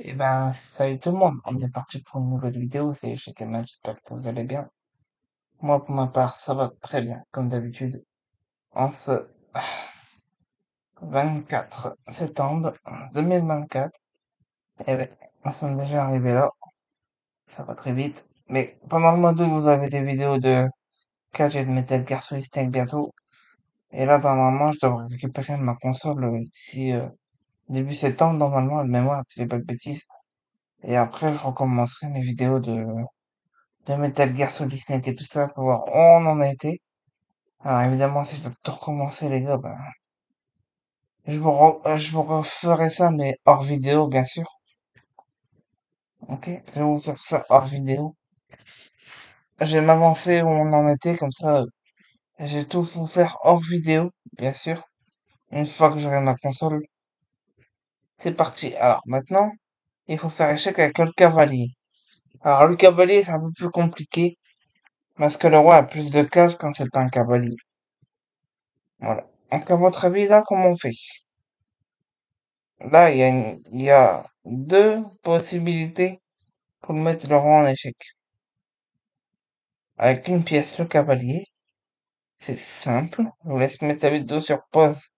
Eh ben, salut tout le monde, on est parti pour une nouvelle vidéo, c'est chez Kemal, j'espère que vous allez bien. Moi, pour ma part, ça va très bien, comme d'habitude. En ce 24 septembre 2024, eh ben, on sommes déjà arrivés là, ça va très vite. Mais pendant le mois d'août, vous avez des vidéos de 4G de Metal Gear Solid 5 bientôt. Et là, normalement, je devrais récupérer ma console d'ici début septembre, normalement, de mémoire, si je dis pas de bêtises. Et après, je recommencerai mes vidéos de Metal Gear Solid Snake et tout ça pour voir où on en a été. Alors évidemment, si je dois tout recommencer, les gars, ben, je vous referai ça, mais hors vidéo, bien sûr. Ok? Je vais vous faire ça hors vidéo. Je vais m'avancer où on en était, comme ça, je vais tout vous faire hors vidéo, bien sûr. Une fois que j'aurai ma console, c'est parti. Alors maintenant, il faut faire échec avec le cavalier. Alors le cavalier, c'est un peu plus compliqué, parce que le roi a plus de cases quand c'est pas un cavalier. Voilà. Donc à votre avis, là, comment on fait? Là, il y a deux possibilités pour mettre le roi en échec. Avec une pièce, le cavalier, c'est simple. Je vous laisse mettre la vidéo sur pause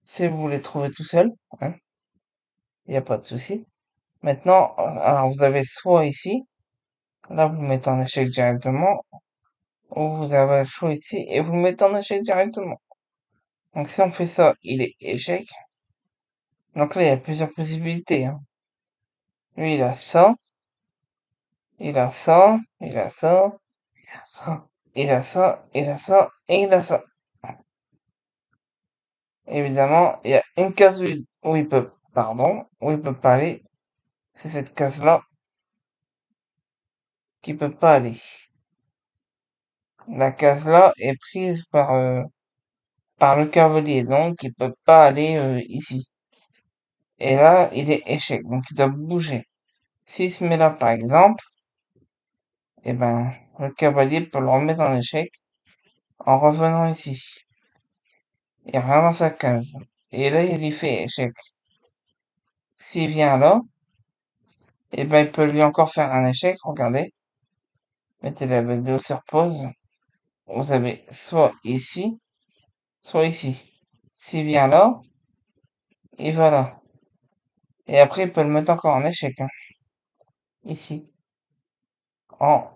si vous voulez trouver tout seul. Hein, il n'y a pas de souci. Maintenant, alors vous avez soit ici, là vous le mettez en échec directement, ou vous avez le choix ici et vous le mettez en échec directement. Donc si on fait ça, il est échec. Donc là, il y a plusieurs possibilités. Hein. Lui, il a ça, il a ça, il a ça, ça, il a ça, il a ça, et il a ça. Évidemment, il y a une case où il peut, pardon, où il peut pas aller. C'est cette case-là qui peut pas aller. La case-là est prise par le cavalier, donc il peut pas aller ici. Et là, il est échec, donc il doit bouger. S'il se met là, par exemple, eh ben, le cavalier peut le remettre en échec en revenant ici. Il rien dans sa case. Et là, il y fait échec. S'il vient là, eh ben, il peut lui encore faire un échec. Regardez. Mettez la vidéo sur pause. Vous avez soit ici, soit ici. S'il vient là, il va là. Et après, il peut le mettre encore en échec, hein. Ici. En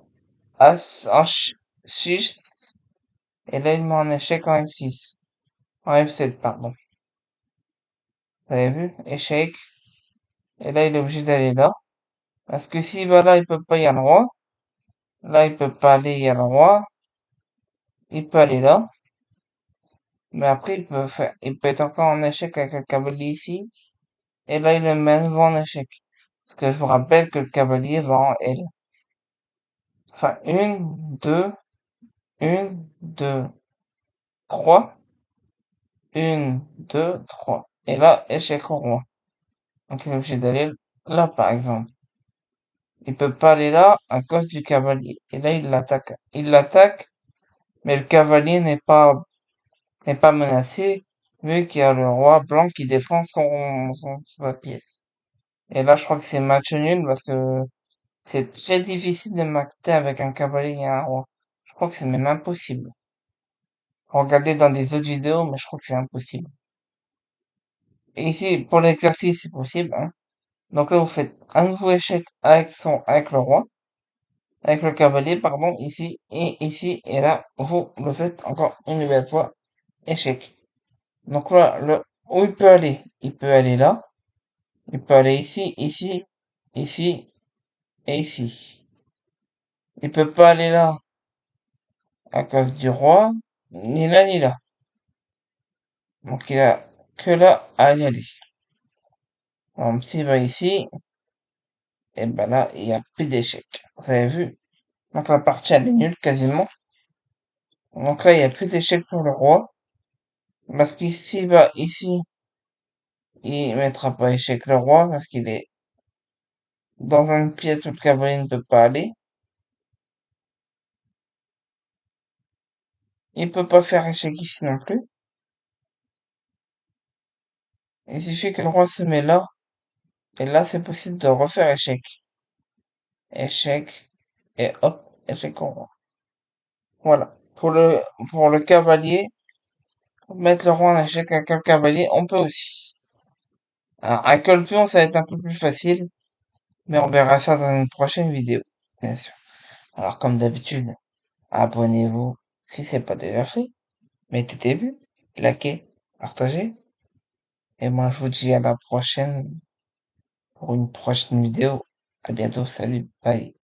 As, en 6. Et là, il met en échec en F6. En F7, pardon. Vous avez vu? Échec. Et là, il est obligé d'aller là. Parce que s'il va là, il peut pas y aller roi. Là, il peut pas aller, il y a le roi. Il peut aller là. Mais après, il peut être encore en échec avec le cavalier ici. Et là, il le met nouveau en échec. Parce que je vous rappelle que le cavalier va en L. Enfin, une, deux, trois. Une, deux, trois. Et là, échec au roi. Donc, il est obligé d'aller là, par exemple. Il peut pas aller là à cause du cavalier. Et là, il l'attaque. Il l'attaque, mais le cavalier n'est pas menacé, vu qu'il y a le roi blanc qui défend sa pièce. Et là, je crois que c'est match nul parce que c'est très difficile de mater avec un cavalier et un roi. Je crois que c'est même impossible. Regardez dans des autres vidéos, mais je crois que c'est impossible. Et ici, pour l'exercice, c'est possible, hein. Donc là, vous faites un nouveau échec avec le roi, avec le cavalier, pardon, ici, et là, vous le faites encore une nouvelle fois, échec. Donc là, où il peut aller? Il peut aller là, il peut aller ici, ici, ici, et ici. Il peut pas aller là, à cause du roi, ni là, ni là. Donc il a que là à y aller. Donc s'il va ici, et ben là, il n'y a plus d'échec. Vous avez vu? Donc la partie elle est nulle quasiment. Donc là, il n'y a plus d'échec pour le roi. Parce qu'ici, va ici, il mettra pas échec le roi parce qu'il est dans une pièce où le cavalier ne peut pas aller. Il peut pas faire échec ici non plus. Il suffit que le roi se met là Et là, c'est possible de refaire échec. Échec. Et hop, échec au roi. Voilà. Pour le cavalier, mettre le roi en échec avec un cavalier, on peut aussi. Alors, avec le pion, ça va être un peu plus facile, mais on verra ça dans une prochaine vidéo, bien sûr. Alors, comme d'habitude, abonnez-vous si c'est pas déjà fait. Mettez des vues, likez, partagez. Et moi, je vous dis à la prochaine pour une prochaine vidéo. À bientôt. Salut. Bye.